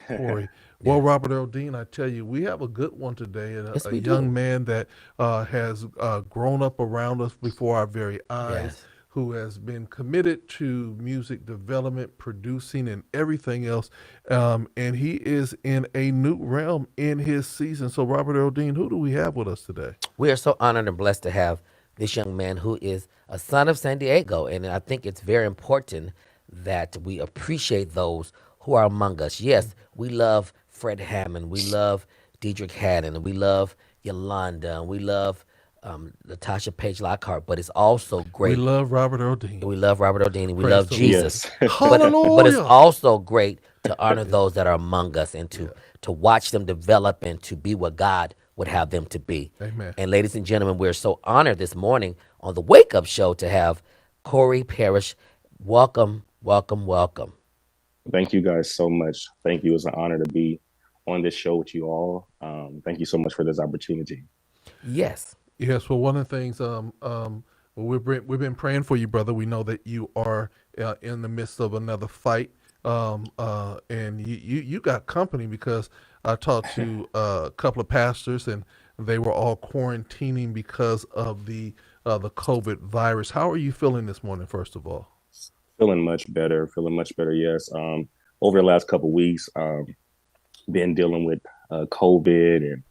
Corey. Well, Yes. Robert Earl Dean, I tell you, we have a good one today, and Yes, a we do. young man that has grown up around us before our very eyes, Yes. who has been committed to music development, producing, and everything else. And he is in a new realm in his season. So, Robert Earl Dean, who do we have with us today? We are so honored and blessed to have this young man who is a son of San Diego. And I think it's very important that we appreciate those who are among us. Yes, we love Fred Hammond. We love Diedrich Haddon. We love Yolanda. And we love Latasha Page Lockhart. But it's also We great. love Robert Earl Dean. We love Robert O'Dini. We Praise love the Lord. Jesus. Yes. But it's Hallelujah. also great to honor Yeah, those that are among us and yeah. to watch them develop and to be what God would have them to be. Amen. And ladies and gentlemen, we're so honored this morning on the Wake Up Show to have Corey Parish. Welcome, welcome, welcome. Thank you guys so much. Thank you. It's an honor to be on this show with you all. Thank you so much for this opportunity. Yes. Yes, well, one of the things well, we've been praying for you, brother. We know that you are in the midst of another fight, and you got company because I talked to a couple of pastors, and they were all quarantining because of the COVID virus. How are you feeling this morning, first of all? Feeling much better. Feeling much better. Yes. Over the last couple of weeks, been dealing with COVID and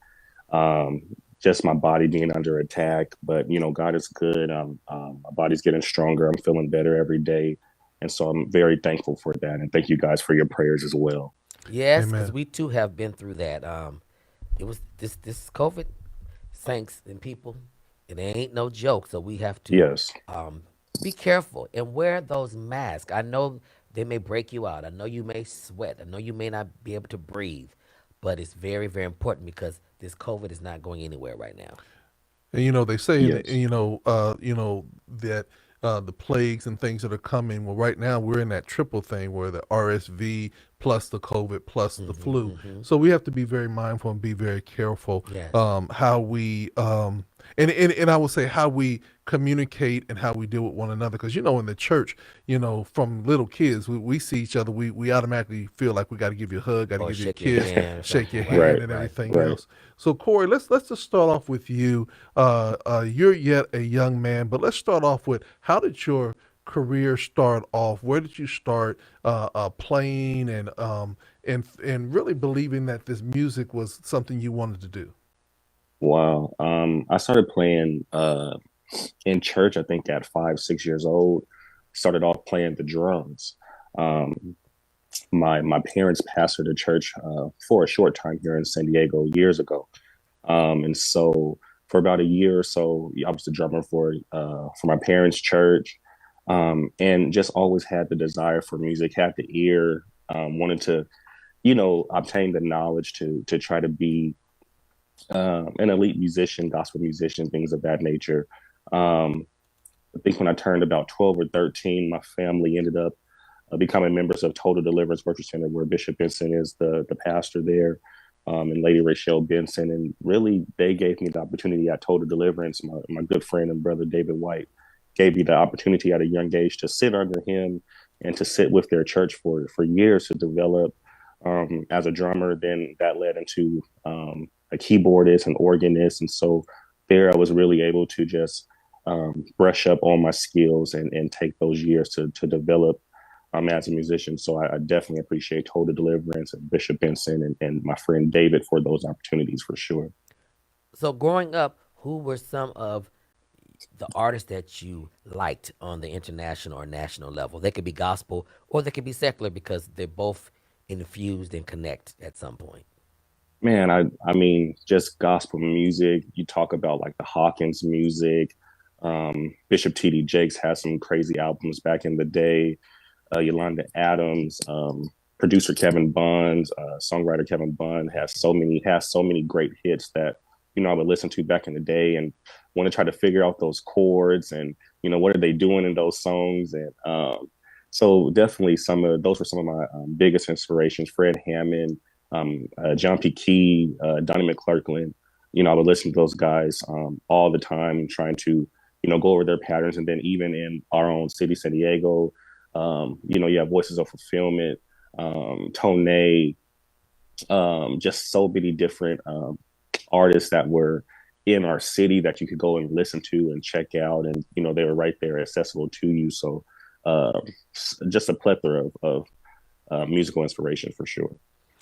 um, just my body being under attack. But God is good. My body's getting stronger. I'm feeling better every day, and so I'm very thankful for that. And thank you guys for your prayers as well. Yes, because Amen. we too have been through that. It was this COVID, saints and people, it ain't no joke. So we have to Yes. um, be careful and wear those masks. I know they may break you out. I know you may sweat. I know you may not be able to breathe, but it's very, very important because this COVID is not going anywhere right now. And they say, Yes. that the plagues and things that are coming. Well, right now we're in that triple thing where the RSV plus the COVID plus the Hmm, flu. hmm. So we have to be very mindful and be very careful Yes. how we and I would say how we communicate and how we deal with one another. Because in the church, from little kids, we see each other, we automatically feel like we got to give you a hug, got to Or give you a shake your kiss, hand or shake something. your Right. hand, Right. and Right. everything Right. else. So Corey, let's just start off with you. You're yet a young man, but let's start off with how did your career start off? Where did you start playing and really believing that this music was something you wanted to do? Wow. I started playing in church, I think at 5, 6 years old. Started off playing the drums. Um, my parents pastored a church for a short time here in San Diego years ago. And so for about a year or so, I was the drummer for my parents' church, and just always had the desire for music, had the ear, wanted to, obtain the knowledge to try to be an elite musician, gospel musician, things of that nature. Um, I think when I turned about 12 or 13, my family ended up becoming members of Total Deliverance Worship Center, where Bishop Benson is the pastor there, and Lady Rachel Benson. And really, they gave me the opportunity at Total Deliverance. My good friend and brother David White gave me the opportunity at a young age to sit under him and to sit with their church for years to develop as a drummer. Then that led into a keyboardist, an organist. And so there I was really able to just brush up on my skills and take those years to develop as a musician. So I definitely appreciate Total Deliverance and Bishop Benson and my friend David for those opportunities for sure. So growing up, who were some of the artists that you liked on the international or national level? They could be gospel or they could be secular because they're both infused and connect at some point. Man, I mean, just gospel music. You talk about like the Hawkins music. Bishop T.D. Jakes has some crazy albums back in the day. Yolanda Adams, producer Kevin Bond, songwriter Kevin Bond has so many great hits that I would listen to back in the day and want to try to figure out those chords and what are they doing in those songs. And so definitely some of those were some of my biggest inspirations. Fred Hammond, John P. Key, Donnie McClurkin. I would listen to those guys all the time, trying to go over their patterns. And then even in our own city, San Diego, you have Voices of Fulfillment, Tone, just so many different artists that were in our city that you could go and listen to and check out, and they were right there accessible to you. So uh, just a plethora of musical inspiration for sure.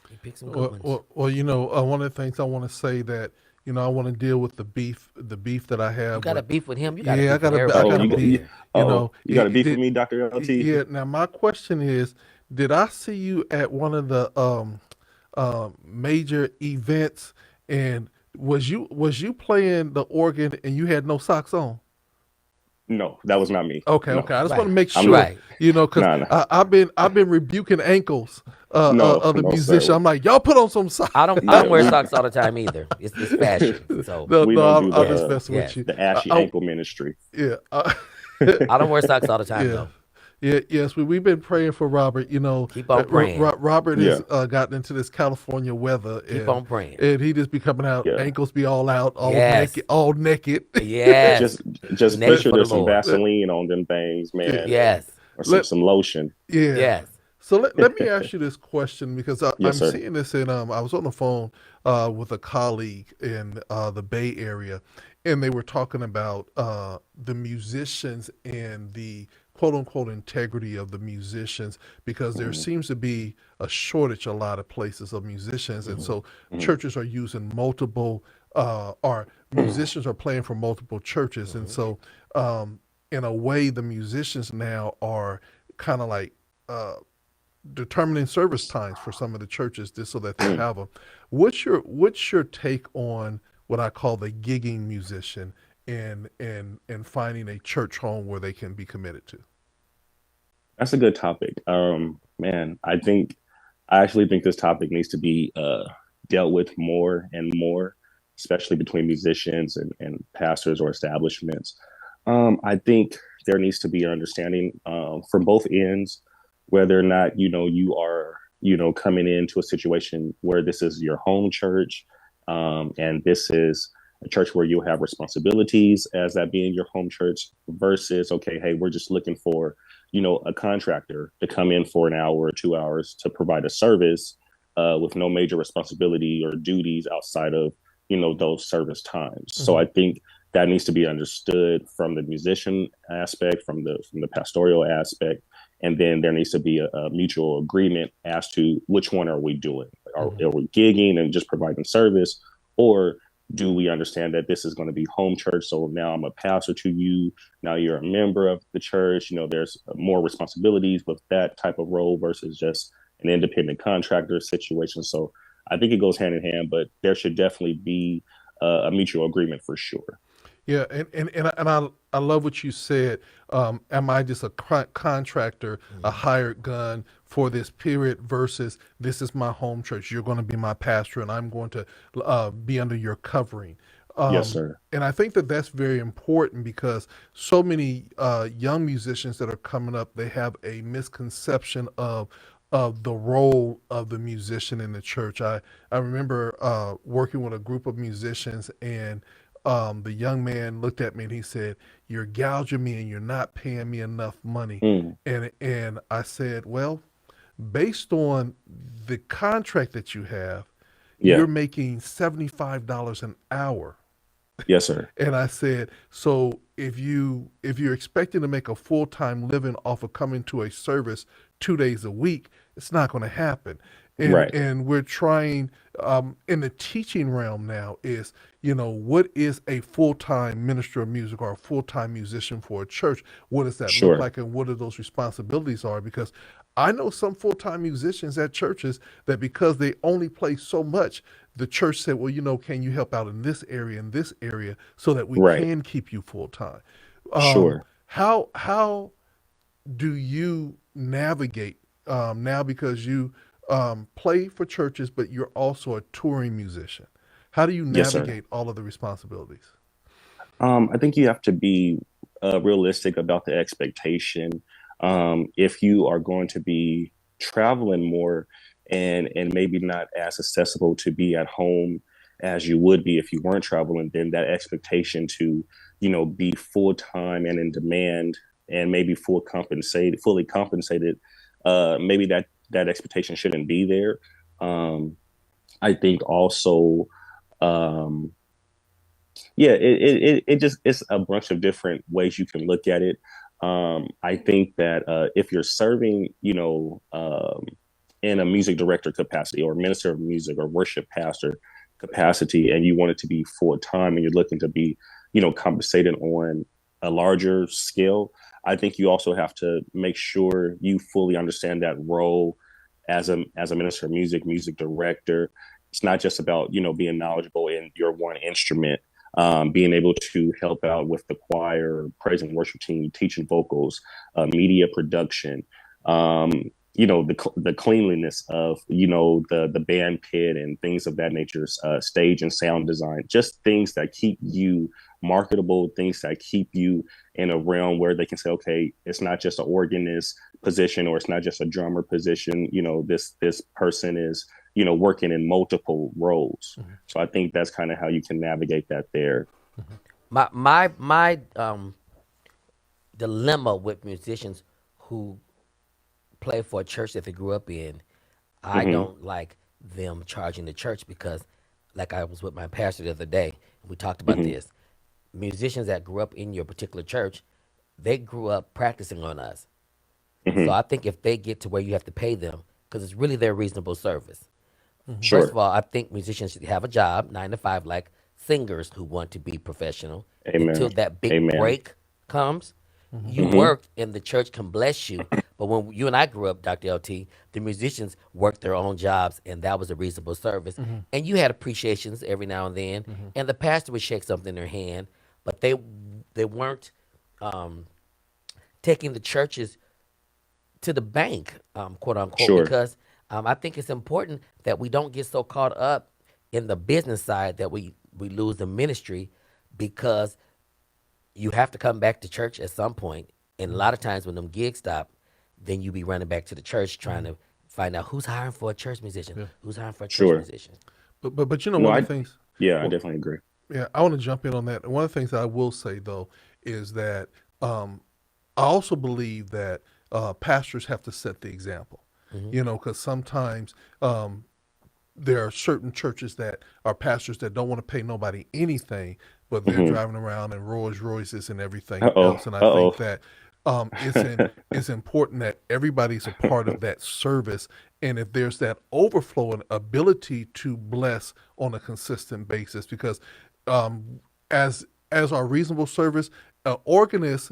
You pick some good Well, ones. well, well one of the things I want to say that I want to deal with the beef that I You have got a with. beef with him. You got a Yeah, beef with I everybody. Oh, got a Come on beef. here. You you got a beef with did. me, Dr. LT? Yeah. Now my question is, did I see you at one of the major events, and was you playing the organ and you had no socks on? No, that was not me. Okay, No, okay. I just want Right. to make I'm not. sure, Right. because Nah, nah. I've been rebuking ankles No, of the no, musician. sir. I'm like, y'all put on some socks. I don't Yeah, wear we socks all the time either. It's fashion. So No, we no, don't do I'm just yes, messing with yes. you. the ashy I, ankle ministry. yeah, I don't wear socks all the time yeah, though. yeah, yes. We've been praying for Robert. Keep on praying. Robert has Yeah, gotten into this California weather, Keep and on praying. he just be coming out, yeah. ankles be all out, Yes. all naked. Yes. Just make Naked sure for the there's some Lord. Vaseline on them things, man, Yeah. Yes. or some Let some lotion. Yeah. Yes. So let me ask you this question, because Yes, I'm sir. seeing this in I was on the phone with a colleague in the Bay Area, and they were talking about the musicians and the quote unquote integrity of the musicians, because there Hmm. seems to be a shortage a lot of places of musicians, and Hmm. so Hmm. churches are using multiple or musicians are playing for multiple churches, and Hmm. so um, in a way the musicians now are kind of like uh, determining service times for some of the churches just so that they'll have them. What's your take on what I call the gigging musician, and finding a church home where they can be committed to? That's a good topic. Man, I actually think this topic needs to be dealt with more and more, especially between musicians and pastors or establishments. I think there needs to be an understanding from both ends, whether or not you are coming into a situation where this is your home church, and this is a church where you have responsibilities as that being your home church, versus, okay, hey, we're just looking for a contractor to come in for an hour or 2 hours to provide a service with no major responsibility or duties outside of those service times. So Mm-hmm. I think that needs to be understood from the musician aspect, from the pastoral aspect, and then there needs to be a mutual agreement as to which one are we doing. Mm-hmm. Are we gigging and just providing service, or do we understand that this is going to be home church? So now I'm a pastor to you. Now you're a member of the church. There's more responsibilities with that type of role versus just an independent contractor situation. So I think it goes hand in hand, but there should definitely be a mutual agreement for sure. Yeah, and I love what you said. Am I just a contractor, a Hmm. hired gun for this period, versus this is my home church? You're going to be my pastor, and I'm going to be under your covering. Yes, Um, sir. and I think that that's very important, because so many young musicians that are coming up, they have a misconception of the role of the musician in the church. I remember working with a group of musicians, and the young man looked at me and he said, "You're gouging me and you're not paying me enough money." Mm, And I said, "Well, based on the contract that you have, yeah. you're making $75 an hour." Yes, sir. And I said, "So if you're expecting to make a full-time living off of coming to a service 2 days a week, it's not going to happen." And Right. and we're trying in the teaching realm now is, what is a full-time minister of music or a full-time musician for a church? What does that look Sure. like, and what are those responsibilities are? Because I know some full-time musicians at churches that, because they only play so much, the church said, "Well, can you help out in this area, so that we Right. can keep you full time?" Sure. How do you navigate now, because you play for churches, but you're also a touring musician? How do you Yes, sir. navigate all of the responsibilities? I think you have to be realistic about the expectation. If you are going to be traveling more and maybe not as accessible to be at home as you would be if you weren't traveling, then that expectation to, be full time and in demand and maybe fully compensated, maybe that expectation shouldn't be there. Um, I think also, um, yeah, it just it's a bunch of different ways you can look at it. I think that if you're serving, in a music director capacity or minister of music or worship pastor capacity, and you want it to be full time, and you're looking to be, compensated on a larger scale, I think you also have to make sure you fully understand that role as a minister of music, music director. It's not just about being knowledgeable in your one instrument, being able to help out with the choir, praise and worship team, teaching vocals, media production, the cleanliness of the band pit and things of that nature, stage and sound design, just things that keep you marketable, things that keep you in a realm where they can say, okay, it's not just an organist position or it's not just a drummer position. This person is working in multiple roles. Mm-hmm. So I think that's kind of how you can navigate that there. Mm-hmm. My dilemma with musicians who play for a church that they grew up in, I Mm-hmm. don't like them charging the church because, like I was with my pastor the other day, and we talked about Mm-hmm. this. Musicians that grew up in your particular church, they grew up practicing on us. So Mm-hmm. I think if they get to where you have to pay them, because it's really their reasonable service. Mm-hmm. First of Sure. all, I think musicians should have a job, 9 to 5, like singers who want to be professional. Amen. Until that big Amen. break comes, Mm-hmm. you Mm-hmm. work and the church can bless you. But when you and I grew up, Dr. LT, the musicians worked their own jobs and that was a reasonable service. Mm-hmm. And you had appreciations every now and then, Mm-hmm. and the pastor would shake something in their hand, but they weren't um, taking the churches to the bank, quote unquote, Sure. because I think it's important that we don't get so caught up in the business side that we lose the ministry, because you have to come back to church at some point. And a lot of times when them gigs stop, then you be running back to the church trying Mm-hmm. to find out who's hiring for a church musician, Yeah. who's hiring for a church Sure. musician. But No, one of the things. yeah, I Well, definitely agree. yeah, I want to jump in on that. One of the things that I will say though is that um, I also believe that pastors have to set the example. Hmm. Because sometimes there are certain churches that are pastors that don't want to pay nobody anything, but they're Mm-hmm. driving around in Rolls Royces and everything Uh-oh. else. And I Uh-oh. think that it's important that everybody's a part of that service. And if there's that overflow and ability to bless on a consistent basis, because um, as our reasonable service, organist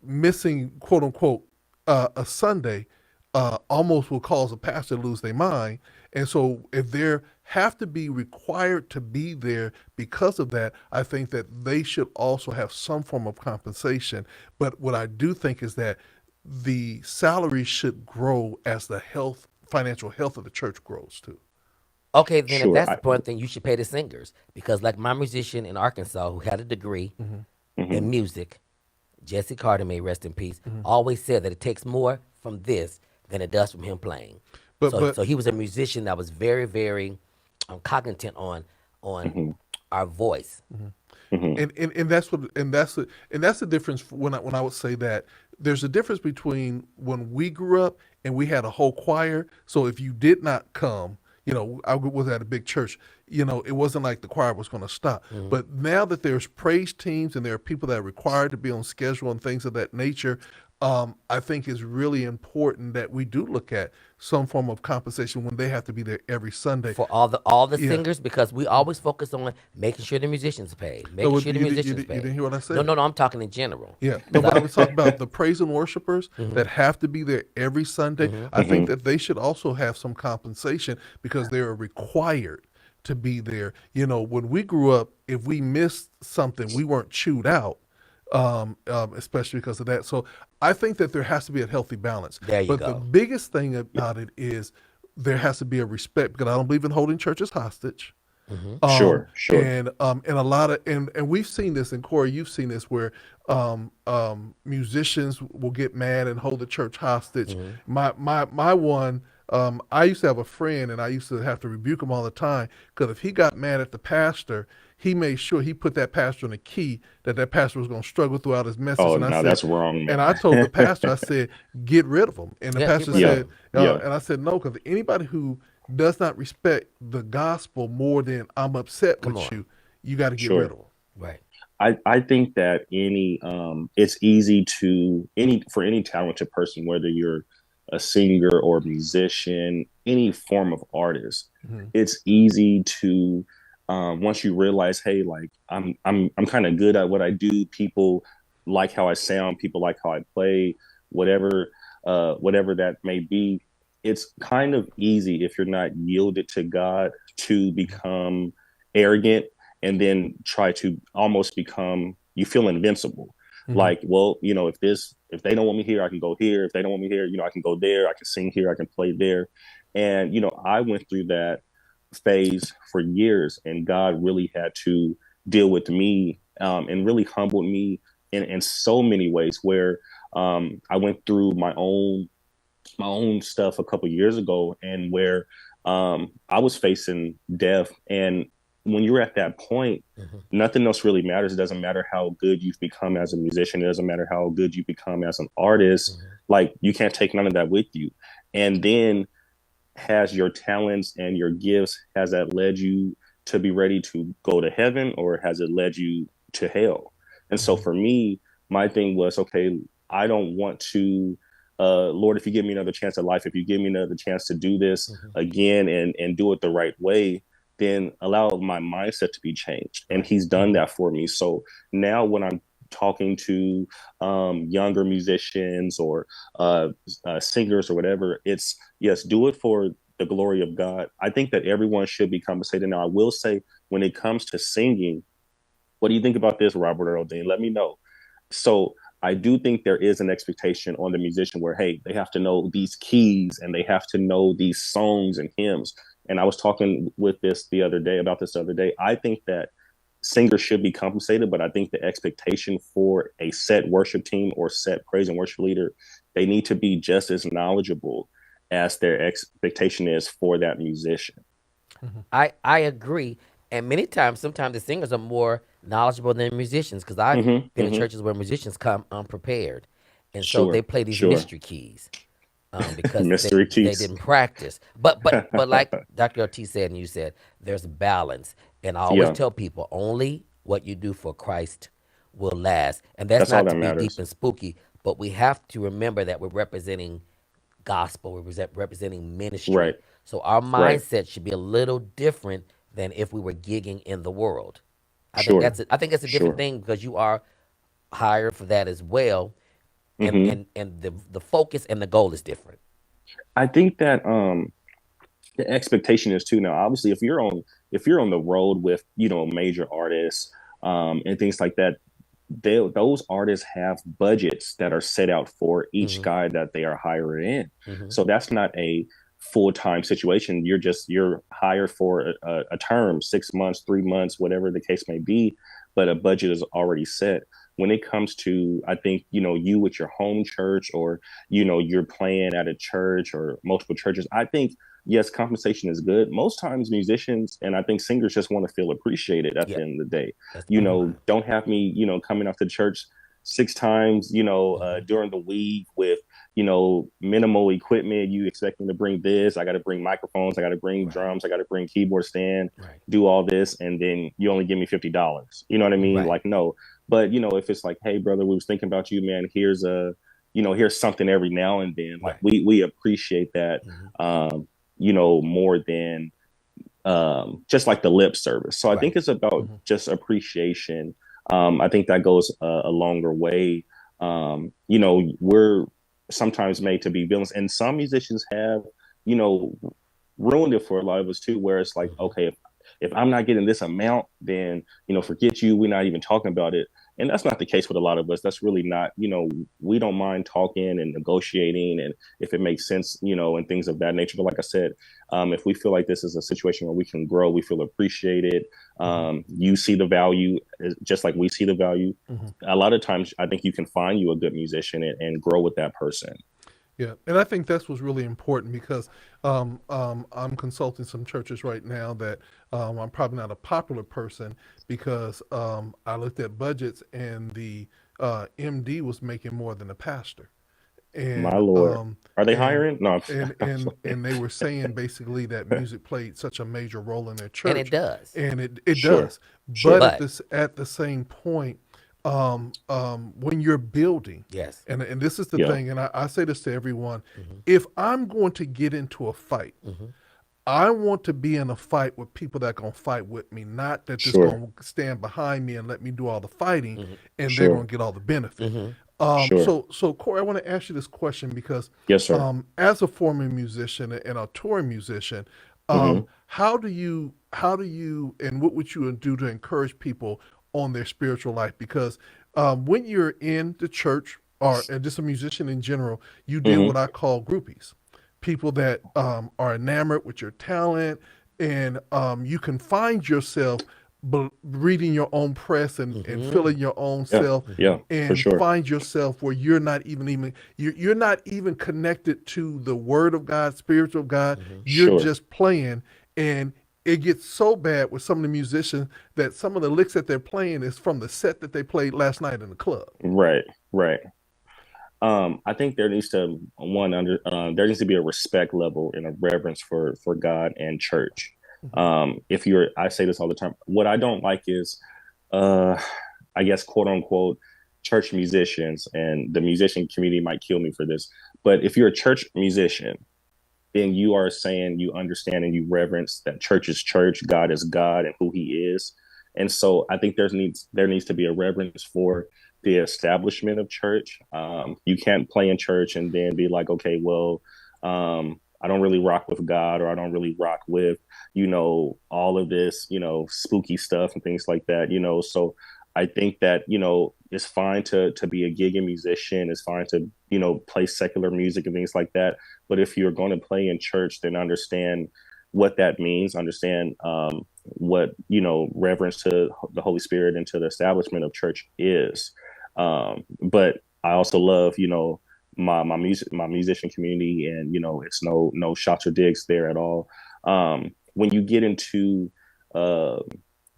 missing quote unquote a Sunday almost will cause a pastor to lose their mind. And so if they have to be required to be there because of that, I think that they should also have some form of compensation. But what I do think is that the salary should grow as the financial health of the church grows too. Okay, then if Sure. that's the point, then you should pay the singers, because like my musician in Arkansas who had a degree Mm-hmm. Mhm. in music, Jesse Carter, may rest in peace, Mm-hmm. always said that it takes more from this than it does from him playing. But So but so he was a musician that was very, very cognizant on Mhm. our voice. Mhm. and that's what and that's the difference when I would say that there's a difference between when we grew up and we had a whole choir. So if you did not come, I was at a big church, it wasn't like the choir was going to stop. Hmm. But now that there's praise teams and there are people that are required to be on schedule and things of that nature, I think it's really important that we do look at some form of compensation when they have to be there every Sunday. For all the Yeah. singers, because we always focus on making sure the musicians paid, No, making sure the musicians you didn't paid. hear what I No, said. no, no. I'm talking in general. Yeah, no, Because but I, I was talking about the praise and worshipers hmm that have to be there every Sunday. hmm I think Mhm. that they should also have some compensation because they are required to be there. When we grew up, if we missed something, we weren't chewed out, especially because of that. So I think that there has to be a healthy balance. there you But the go. biggest thing about it is there has to be a respect because I don't believe in holding churches hostage. Hmm. Sure. Sure. And a lot of and we've seen this, and Corey, you've seen this where musicians will get mad and hold the church hostage. Hmm. My one, I used to have a friend, and I used to have to rebuke him all the time because if he got mad at the pastor, he made sure he put that pastor in a key that pastor was going to struggle throughout his message. Oh, And I no, said, that's wrong, and I told the man. pastor, I said, get rid of him. And the Yeah, get pastor rid of Yeah. said, them. Yeah. and I said, no, because anybody who does not respect the gospel more than I'm upset Come with on. you, you got to get rid Sure. of them. Right. I think that it's easy to any for any talented person, whether you're a singer or a musician, any form of artist, Mm-hmm. it's easy to once you realize, hey, like I'm kind of good at what I do. People like how I sound, people like how I play, whatever whatever that may be. It's kind of easy if you're not yielded to God to become arrogant and then try to almost become you feel invincible. Mm-hmm. Like, well, if they don't want me here, I can go here. If they don't want me here, I can go there. I can sing here. I can play there. And I went through that phase for years, and God really had to deal with me and really humbled me in so many ways. Where I went through my own stuff a couple years ago, and where I was facing death. And when you're at that point, Hmm. nothing else really matters. It doesn't matter how good you've become as a musician. It doesn't matter how good you become as an artist. Hmm. Like you can't take none of that with you. And then has your talents and your gifts, has that led you to be ready to go to heaven, or has it led you to hell? And so Mm-hmm. for me, my thing was, okay, I don't want to Lord, if you give me another chance at life, if you give me another chance to do this Hmm. again and do it the right way, then allow my mindset to be changed. And Right. he's done Mm-hmm. that for me. So now when I'm talking to younger musicians or singers or whatever, it's yes, do it for the glory of God. I think that everyone should be compensated. Now, I will say, when it comes to singing, what do you think about this, Robert Earl Dean? Let me know. So I do think there is an expectation on the musician where, hey, they have to know these keys and they have to know these songs and hymns. And I was talking with this the other day about this the other day. I think that singers should be compensated, but I think the expectation for a set worship team or set praise and worship leader, they need to be just as knowledgeable as their expectation is for that musician. Mm-hmm. I agree. And many times, sometimes the singers are more knowledgeable than musicians because I've Mm-hmm, been in mm-hmm. churches where musicians come unprepared. And so they Sure, play these sure. mystery keys because Mystery they keys. didn't practice. But like Dr. LT said and you said, there's balance. And I always Yeah, tell people only what you do for Christ will last. And that's that's all not that to be deep matters. and spooky, but we have to remember that we're representing gospel, representing Right, ministry. So our right. mindset should be a little different than if we were gigging in the world. Sure, I think it's a different sure. thing because you are hired for that as well, and Hmm. the focus and the goal is different. I think that the expectation is too now. Obviously, if you're on the road with major artists and things like that, those artists have budgets that are set out for each Hmm. guy that they are hired in. Hmm. So that's not a full-time situation. You're hired for a term, 6 months, 3 months, whatever the case may be, but a budget is already set. When it comes to, I think, you with your home church, or you're playing at a church or multiple churches, I think yes, compensation is good. Most times musicians and I think singers just want to feel appreciated at the Yep, end of the day. that's the bottom line. Don't have me, coming out to church 6 times, Hmm. during the week with, minimal equipment. You expect me to bring this. I got to bring microphones. I got to bring Right, drums. I got to bring keyboard stand, right, do all this. And then you only give me $50. You know what I mean? right, Like, no. But, if it's like, hey, brother, we was thinking about you, man. Here's something every now and then. Like, right. we appreciate that. Hmm. More than just like the lip service. So I think Right. it's about Mm-hmm. just appreciation. I think that goes a longer way. We're sometimes made to be villains, and some musicians have, you know, ruined it for a lot of us too. Where it's like, Hmm. okay, if I'm not getting this amount, then forget you. We're not even talking about it. And that's not the case with a lot of us. That's really not, we don't mind talking and negotiating, and if it makes sense, and things of that nature. But like I said, if we feel like this is a situation where we can grow, we feel appreciated, Mm-hmm. you see the value just like we see the value. Mm-hmm. A lot of times, I think you can find you a good musician and grow with that person. Yeah, and I think that's what's really important because I'm consulting some churches right now that I'm probably not a popular person because I looked at budgets and the MD was making more than the pastor. My and Lord. Are they and hiring? No, I'm and they were saying basically that music played such a major role in their And it church, does. and it sure. does. But Sure. at But this at the same point, when you're building, yes. and this is the Yeah. thing, and I say this to everyone: Hmm. if I'm going to get into a fight, Hmm. I want to be in a fight with people that are going to fight with me, not that just Sure. going to stand behind me and let me do all the fighting, Hmm. and they're going Sure. to get all the benefit. Hmm. Sure. So Corey, I want to ask you this question because, Yes, sir. as a former musician and a touring musician, Hmm. and what would you do to encourage people on their spiritual life? Because when you're in the church or just a musician in general, you deal with Hmm. what I call groupies, people that are enamored with your talent, and you can find yourself reading your own press and Hmm. feeling your own Yeah. self, Yeah. For and sure. find yourself where you're not even connected to the word of God, spirit of God. Hmm. You're Sure. just playing, and it gets so bad with some of the musicians that some of the licks that they're playing is from the set that they played last night in the club. Right. Right. I think there needs to be a respect level and a reverence for God and church. Mhm. I say this all the time. What I don't like is, uh, I guess, quote unquote, church musicians, and the musician community might kill me for this. But if you're a church musician, then you are saying you understand and you reverence that church is church, God is God, and who He is. And so I think there needs to be a reverence for the establishment of church. You can't play in church and then be like, okay, well, I don't really rock with God, or I don't really rock with, all of this, spooky stuff and things like that. So I think that it's fine to be a gigging musician. It's fine to play secular music and things like that. But if you're going to play in church, then understand what that means. Understand what reverence to the Holy Spirit and to the establishment of church is. But I also love my musician community, and it's no shots or digs there at all. When you get into uh,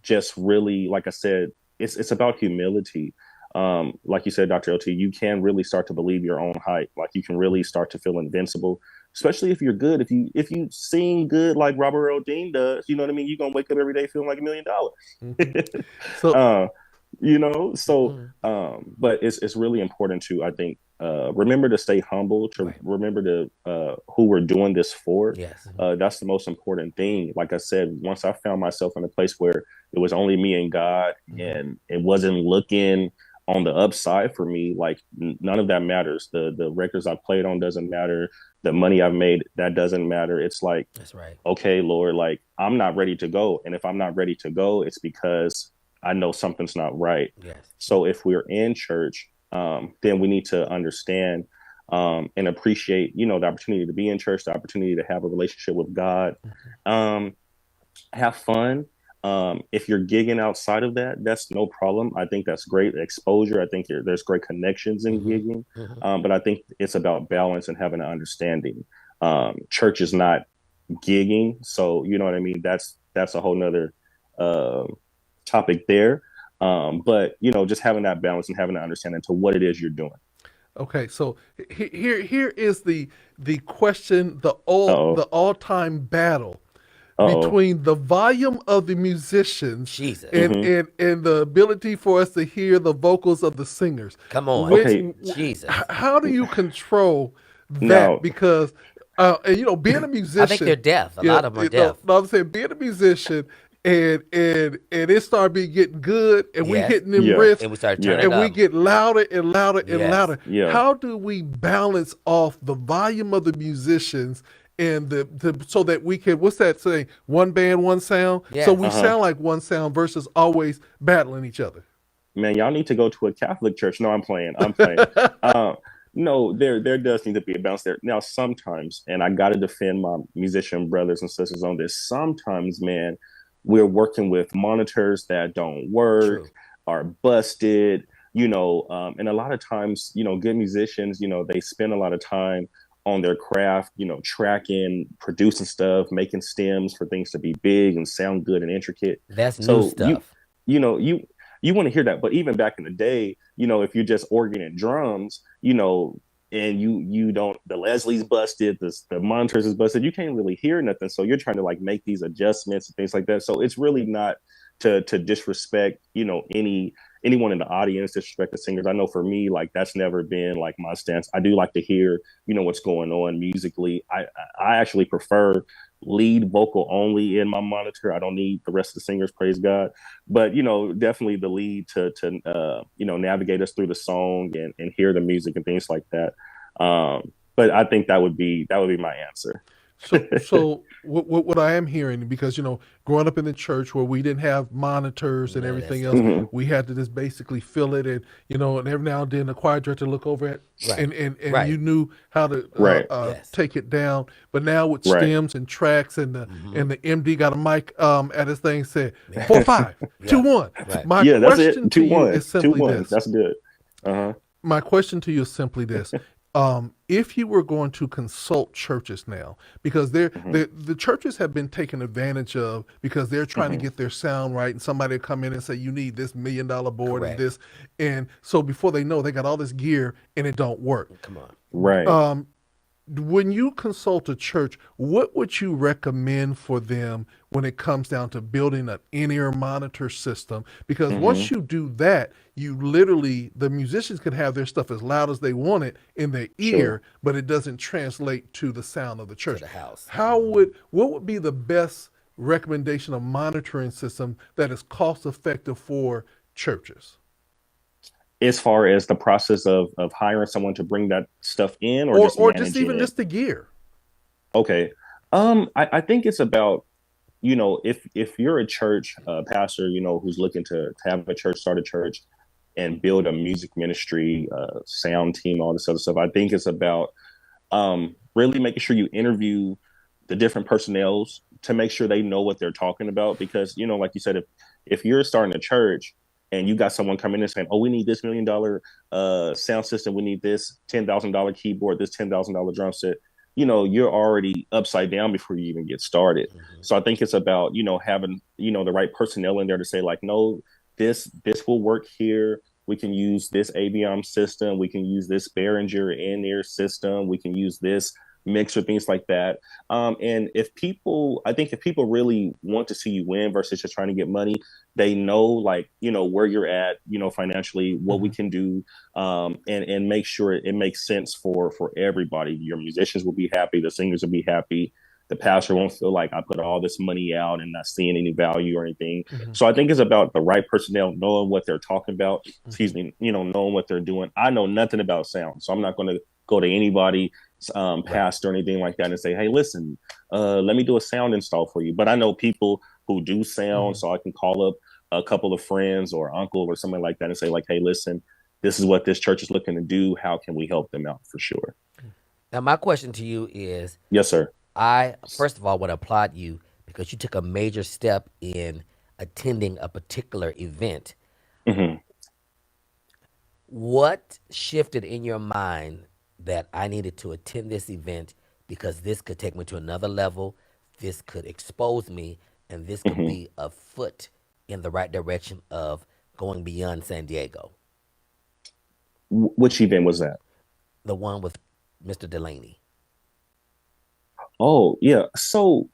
just really, like I said, it's about humility. Like you said, Dr. LT, you can really start to believe your own hype. Like you can really start to feel invincible, especially if you're good. If you sing good like Robert Earl Dean does, you know what I mean. You're gonna wake up every day feeling like $1 million. Mhm. So uh, so Hmm. but it's really important to, I think, remember to stay humble, to Right. remember to who we're doing this for. Yes. That's the most important thing. Like I said, once I found myself in a place where it was only me and God, Hmm. and it wasn't looking on the upside for me, like none of that matters. The records I played on doesn't matter. The money I've made, that doesn't matter. It's like, That's right. okay, Lord, like I'm not ready to go. And if I'm not ready to go, it's because I know something's not right. Yes. So if we're in church, then we need to understand and appreciate, the opportunity to be in church, the opportunity to have a relationship with God. Hmm. Um, have fun. If you're gigging outside of that, that's no problem. I think that's great exposure. I think there's great connections in Hmm. gigging. Hmm. But I think it's about balance and having an understanding. Church is not gigging, so you know what I mean. That's a whole nother uh, topic there. But just having that balance and having an understanding to what it is you're doing. okay, so here is the question, Uh oh. the all-time battle Uh oh. between the volume of the musicians Jesus. Hmm. and the ability for us to hear the vocals of the singers. Come on. Which Okay. Jesus. how do you control that? Now. Because and, being a I think they're musician, deaf. A lot of them are deaf. no, I'm saying being a musician, and it started be getting good, and we Yes. hitting them Yeah. riffs, And we start turning Yeah. it and we up. get louder and louder and Yes. louder. Yeah. How do we balance off the volume of the musicians and the so that we can, what's that saying? One band, one sound. So Yes. we Uh huh. sound like one sound versus always battling each other. Man, y'all need to go to a Catholic church. No, I'm playing. I'm playing. Uh, no, there does need to be a balance there. Now, sometimes, and I got to defend my musician brothers and sisters on this. Sometimes, man, we're working with monitors that don't work, True. are busted. And a lot of times, good musicians, they spend a lot of time on their craft, tracking, producing stuff, making stems for things to be big and sound good and intricate. That's new So stuff. you know, you want to hear that. But even back in the day, if you're just organ and drums, and you don't, the Leslie's busted, the monitors is busted, you can't really hear nothing. So you're trying to like make these adjustments and things like that. So it's really not to disrespect, anyone in the audience, disrespect the singers. I know for me, like that's never been like my stance. I do like to hear, what's going on musically. I actually prefer lead vocal only in my monitor. I don't need the rest of the singers, praise God. But definitely the lead to navigate us through the song and hear the music and things like that. But I think that would be my answer. So what I am hearing, because growing up in the church where we didn't have monitors and No, everything that's else, it. Mhm. we had to just basically fill it, and every now and then the choir director look over it, Right. and you Right. knew how to Right, Yes. take it down. But now with right. stems and tracks, and the Mm-hmm. and the MD got a mic at his thing, said Yeah. 4-5, Yeah. 2-1. Right. My Yeah, that's it. question to Two you one, is two simply one. this: That's good. Uh-huh. my question to you is simply this. If you were going to consult churches now, because Hmm. the churches have been taken advantage of because they're trying to Hmm. get their sound right, and somebody will come in and say, you need this $1 million board and Correct. this. And so before they know, they got all this gear and it don't work. Come on. Right. Um, when you consult a church, what would you recommend for them when it comes down to building an in-ear monitor system? Because Hmm. once you do that, you literally, the musicians can have their stuff as loud as they want it in their ear, Sure. but it doesn't translate to the sound of the To church. the house. Hmm. What would be the best recommendation of monitoring system that is cost effective for churches? As far as the process of hiring someone to bring that stuff in or Or just or just managing even it. just the gear. Okay. I think it's about, if you're a church pastor, who's looking to have a church, start a church and build a music ministry, sound team, all this other stuff. I think it's about really making sure you interview the different personnels to make sure they know what they're talking about. Because, like you said, if you're starting a church and you got someone coming in and saying, "Oh, we need this $1 million sound system, we need this $10,000 keyboard, this $10,000 drum set," you're already upside down before you even get started. Hmm. So I think it's about having the right personnel in there to say like, no, this will work here. We can use this AVM system. We can use this Behringer in-ear system. We can use this mixer, things like that. And I think if people really want to see you win versus just trying to get money, they know like, where you're at, financially, what we Mm-hmm. can do, and make sure it makes sense for everybody. Your musicians will be happy, the singers will be happy. The pastor won't feel like I put all this money out and not seeing any value or anything. Mm-hmm. So I think it's about the right personnel knowing what they're talking about. Mm-hmm. Excuse me, knowing what they're doing. I know nothing about sound, so I'm not going to go to anybody, Right. pastor or anything like that, and say, "Hey, listen, let me do a sound install for you." But I know people who do sound, Mm-hmm. so I can call up a couple of friends or uncle or something like that and say, like, "Hey, listen, this is what this church is looking to do. How can we help them out for sure?" Now, my question to you is, Yes, sir. I first of all want to applaud you because you took a major step in attending a particular event. Hmm. What shifted in your mind that I needed to attend this event because this could take me to another level, this could expose me, and this could Hmm. be a foot in the right direction of going beyond San Diego? Which event was that? The one with Mr. Delaney. Oh, yeah. So,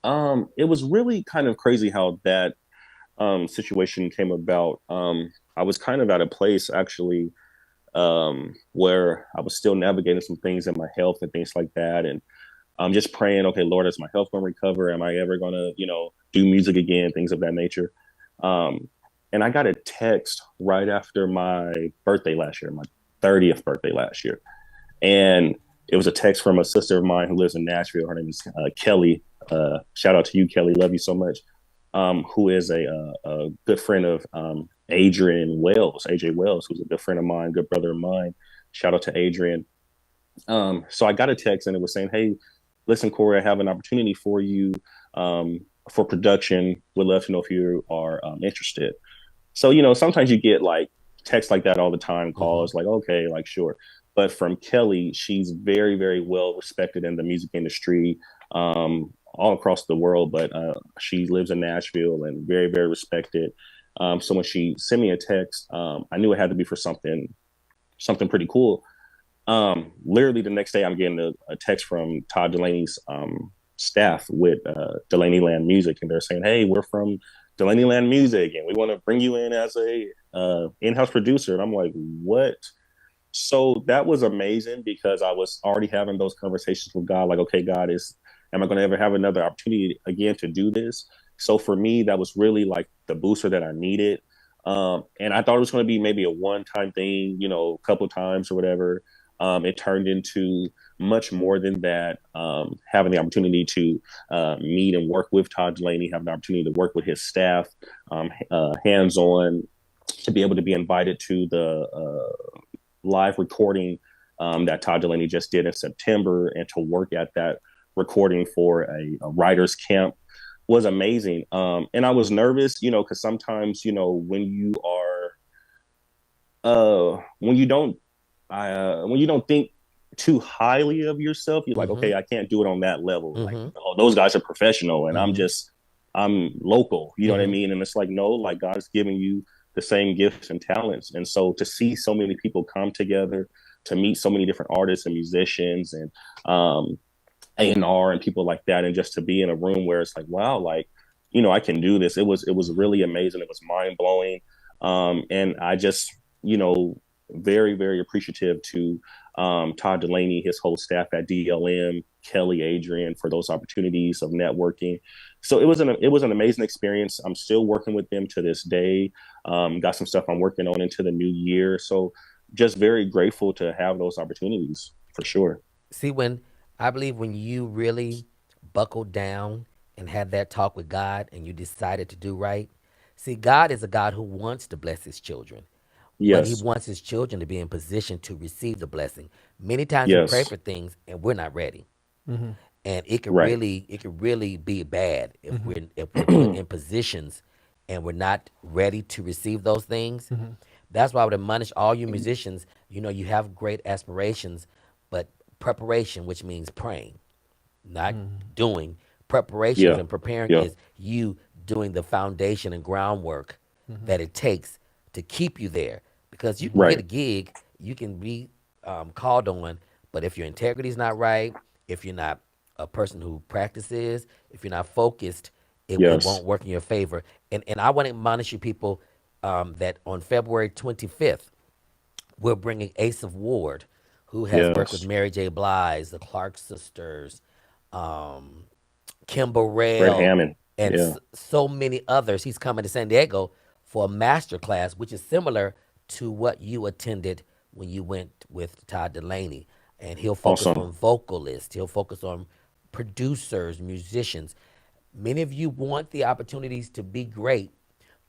it was really kind of crazy how that situation came about. I was kind of at a place actually, where I was still navigating some things in my health and things like that, and I'm just praying, okay, Lord, is my health going to recover? Am I ever going to, do music again? Things of that nature. Um, and I got a text right after my birthday last year, my 30th birthday last year, and it was a text from a sister of mine who lives in Nashville. Her name is Kelly. Shout out to you, Kelly. Love you so much. Who is a good friend of Adrian Wells, AJ Wells, who's a good friend of mine, good brother of mine. Shout out to Adrian. So I got a text and it was saying, "Hey, listen, Corey, I have an opportunity for you, for production. Would love to know if you are interested." So, sometimes you get like texts like that all the time, Hmm. calls like, okay, like, sure. But from Kelly, she's very, very well respected in the music industry, all across the world. But she lives in Nashville and very, very respected. So when she sent me a text, I knew it had to be for something pretty cool. Literally the next day, I'm getting a text from Todd Delaney's staff with Delaney Land Music, and they're saying, "Hey, we're from Delaney Land Music, and we want to bring you in as a in-house producer." And I'm like, "What?" So that was amazing because I was already having those conversations with God, like, okay, God, is am I going to ever have another opportunity again to do this? So for me, that was really like the booster that I needed. And I thought it was going to be maybe a one-time thing, you know, a couple times or whatever. It turned into much more than that. Having the opportunity to meet and work with Todd Delaney, have the opportunity to work with his staff, hands-on, to be able to be invited to the live recording that Todd Delaney just did in September, and to work at that recording for a writer's camp was amazing. And I was nervous, you know, because sometimes, you know, when you don't when you don't think too highly of yourself, you're like, Mm-hmm. okay, I can't do it on that level. Like, Mm-hmm. oh, those guys are professional, and Mm-hmm. I'm local. You know what I Mm-hmm. mean? And it's like, no, like God is giving you the same gifts and talents. And so to see so many people come together, to meet so many different artists and musicians and A&R and people like that, and just to be in a room where it's like, wow, like, you know, I can do this. It was really amazing. It was mind blowing. And I just, you know, very, very appreciative to Todd Delaney, his whole staff at DLM, Kelly, Adrian, for those opportunities of networking. So it was an amazing experience. I'm still working with them to this day. Got some stuff I'm working on into the new year. So just very grateful to have those opportunities for sure. See, when I believe when you really buckled down and had that talk with God and you decided to do right, see, God is a God who wants to bless his children, but he Yes. wants his children to be in position to receive the blessing. Many times we pray Yes. for things and we're not ready. And Right. it could really be bad if we're put in positions and we're not ready to receive those things. That's why I would admonish all you musicians, you know, you have great aspirations, but preparation, which means praying, not doing. Preparations Yeah. and preparing Yeah. is you doing the foundation and groundwork that it takes to keep you there. Because you can get a Right. gig, you can be called on, but if your integrity is not right, if you're not a person who practices, if you're not focused, it Yes. won't work in your favor. And I want to admonish you people that on February 25th, we're bringing Ace of Ward, who has worked with Yes. Mary J. Blige, the Clark sisters, um, Kim Fred Burrell, Hammond. and Yeah. so many others. He's coming to San Diego for a master class, which is similar to what you attended when you went with Todd Delaney. And he'll focus Awesome. on vocalists, he'll focus on producers, musicians. Many of you want the opportunities to be great,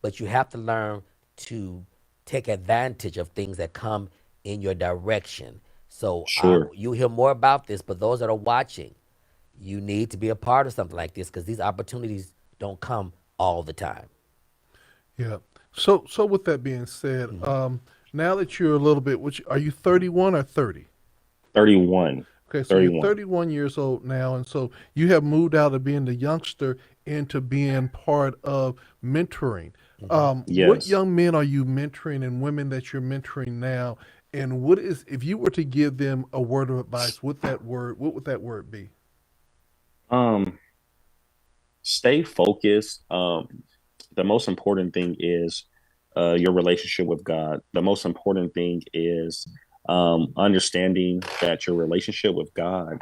but you have to learn to take advantage of things that come in your direction. So Sure. you hear more about this, but those that are watching, you need to be a part of something like this because these opportunities don't come all the time. Yeah. So with that being said, now that you're a little bit, which are you 31 or 30? 31. Okay, so you're 31. 31 years old now, and so you have moved out of being the youngster into being part of mentoring. Hmm. What Yes. young men are you mentoring and women that you're mentoring now? And what is, if you were to give them a word of advice, what would that word be? Um, Stay focused. The most important thing is your relationship with God. The most important thing is understanding that your relationship with God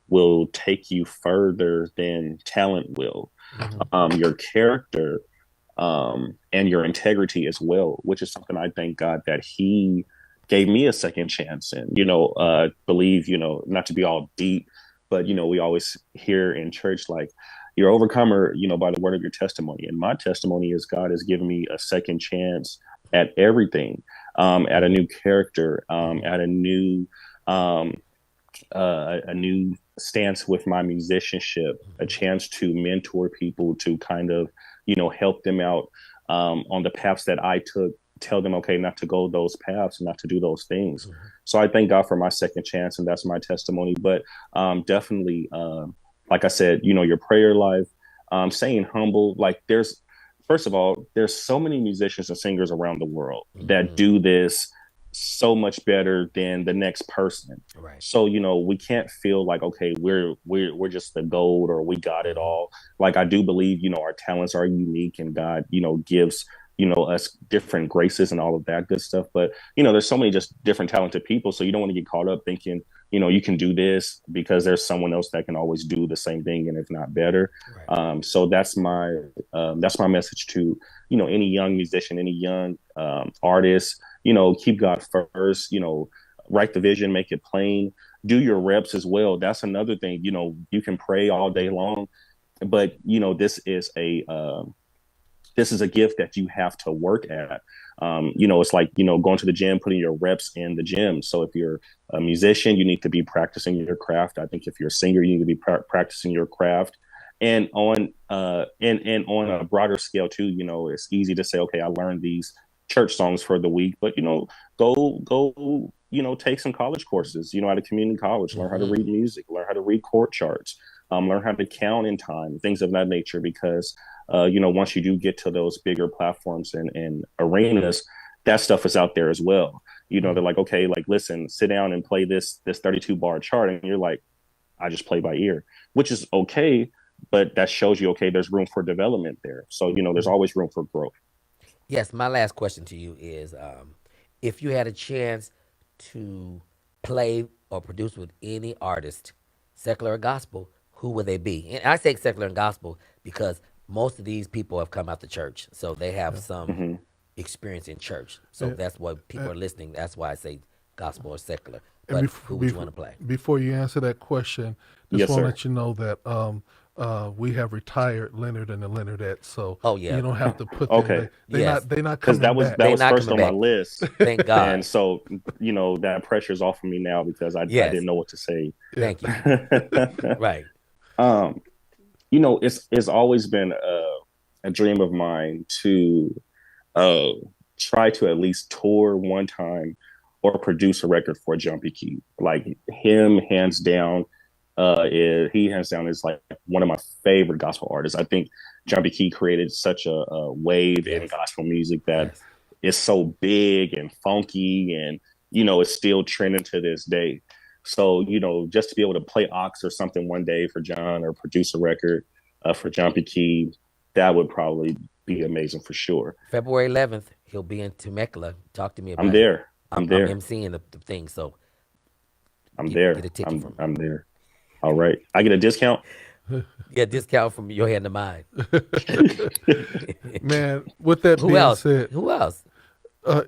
will take you further than talent will. Hmm. Your character and your integrity as well, which is something I thank God that He gave me a second chance. And, you know, believe, you know, not to be all deep, but, you know, we always hear in church, like, you're overcomer, you know, by the word of your testimony. And my testimony is God has given me a second chance at everything, at a new character, at um, a new stance with my musicianship, a chance to mentor people, to kind of, you know, help them out on the paths that I took, tell them, okay, not to go those paths, not to do those things. Hmm. So I thank God for my second chance, and that's my testimony. But definitely, like I said, you know, your prayer life, staying humble. Like, first of all, there's so many musicians and singers around the world that Hmm. do this so much better than the next person. Right. So, we can't feel like, okay, we're just the gold or we got it Hmm. all. Like I do believe, our talents are unique and God, gives, us different graces and all of that good stuff. But, there's so many just different talented people. So you don't want to get caught up thinking, you can do this because there's someone else that can always do the same thing and if not better. Right. So that's my message to, any young musician, any young artist, keep God first, write the vision, make it plain, do your reps as well. That's another thing, you can pray all day long, but this is a gift that you have to work at. It's like, going to the gym, putting your reps in the gym. So if you're a musician, you need to be practicing your craft. I think if you're a singer, you need to be practicing your craft. And on a broader scale too, it's easy to say, okay, I learned these church songs for the week, but go, take some college courses, at a community college, learn how to read Hmm. music, learn how to read chord charts, learn how to count in time, things of that nature, because once you do get to those bigger platforms and arenas, that stuff is out there as well. Mm. They're like, okay, like listen, sit down and play this 32 bar chart, and you're like, I just play by ear, which is okay, but that shows you, okay, there's room for development there. So there's Mm. always room for growth. Yes, my last question to you is, if you had a chance to play or produce with any artist, secular or gospel, who would they be? And I say secular and gospel because most of these people have come out the church, so they have Yeah. some Hmm. experience in church. So And, that's why people and, are listening. That's why I say gospel or secular. and But who would you want to play? before you answer that question, just Yes, want to sir. let you know that we have retired Leonard and the Leonardettes, so Oh you yeah, don't have to put them. Okay, yes, They not because coming that was back. that they was not first coming on my back. list, Thank and God. so that pressure's off of me now because I Yes, didn't know what to say. Yeah. thank you. Right. um, it's always been a dream of mine to uh, try to at least tour one time or produce a record for Jumpy Key. Like him, he hands down is like one of my favorite gospel artists. I think Jumpy Key created such a wave in Yes. gospel music that Yes. is so big and funky, and it's still trending to this day. So just to be able to play Ox or something one day for John or produce a record for Jumpy Key, that would probably be amazing for sure. February 11th, he'll be in Temecula. Talk to me I'm about it. there. I'm I'm there. emceeing the thing, so I'm get there. a ticket I'm from me. I'm there. All right. I get a discount. Get a discount from your hand to mine. Man, with that Who being else? said, Who else?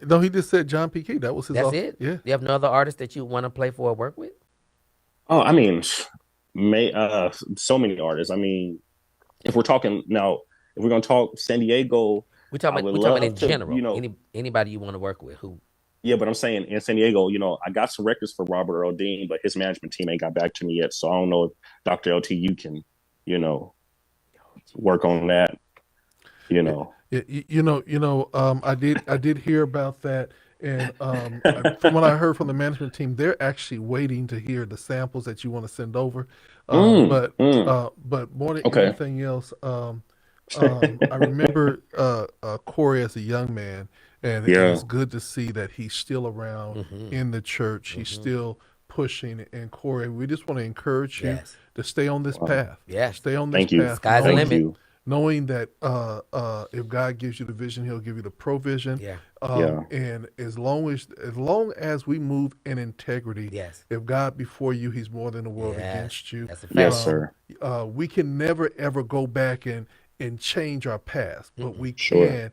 no, he just said John P. Key. That was his That's off. it? Yeah. You have no other artist that you want to play for or work with? Oh, I mean, so many artists. I mean, if we're talking now, if we're gonna talk San Diego, I would We're talking about love in to, general. Anybody you want to work with? Who? yeah, but I'm saying in San Diego, I got some records for Robert Earl Dean, but his management team ain't got back to me yet. So I don't know if Dr. LT, you can, you know, work on that, you Yeah, know. yeah, I did hear about that, and from what I heard from the management team, they're actually waiting to hear the samples that you want to send over. Mm, mm, But more than okay. anything else, I remember Corey as a young man, and Yeah. it's good to see that he's still around Mm-hmm. in the church. He's Mm-hmm. still pushing. And Corey, we just want to encourage you Yes. to stay on this Wow. path. Yes. Stay on this Thank you. path, Sky's the Thank limit. you. knowing that if God gives you the vision, He'll give you the provision. Yeah. Yeah. And as we move in integrity, Yes. if God before you, He's more than the world Yes. against you. That's a Yes, fact. sir. We can never ever go back and change our past, but Mm-mm. we Sure. can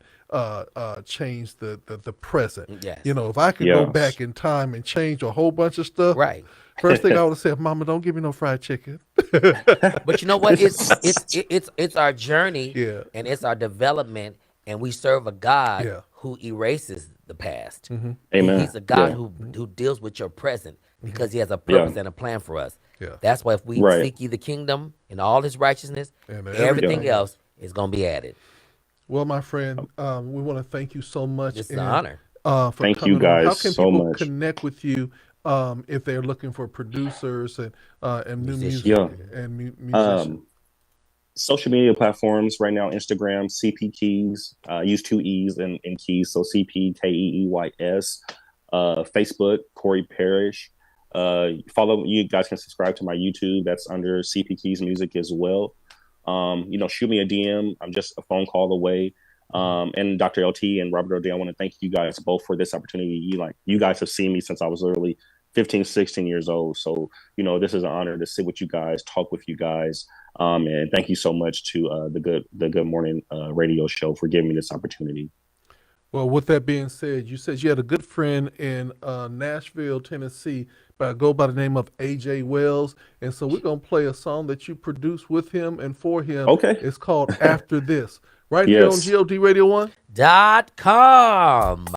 change the present. Yes. If I could go Yes. back in time and change a whole bunch of stuff, Right. first thing I would have said, Mama, don't give me no fried chicken. But you know what? It's our journey Yeah, and it's our development, and we serve a God yeah. who erases the past. Hmm. He's Amen. a God Yeah. who deals with your present because He has a Yeah. purpose and a plan for us. Yeah. That's why if we Right. seek ye the kingdom and all His righteousness, And everything everything Yeah. else else. is gonna be added. Well, my friend, we want to thank you so much This is an and honor. for Thank you coming on. How guys can so people much. connect with you if they're looking for producers and new music Musician. Yeah. and musicians? Um, Social media platforms right now, Instagram, CP Keys, use two E's in keys. So CPKeeys. Facebook, Corey Parish. Follow, you guys can subscribe to my YouTube. That's under CP Keys Music as well. Shoot me a DM. I'm just a phone call away. And Dr. LT and Robert O'Day, I want to thank you guys both for this opportunity. You guys have seen me since I was literally 15, 16 years old. So, this is an honor to sit with you guys, talk with you guys. And thank you so much to the Good Morning radio show for giving me this opportunity. Well, with that being said, you said you had a good friend in Nashville, Tennessee, go by the name of AJ Wells, and so we're gonna play a song that you produced with him and for him. Okay. It's called "After This," right here on Yes. GOD Radio 1. .com.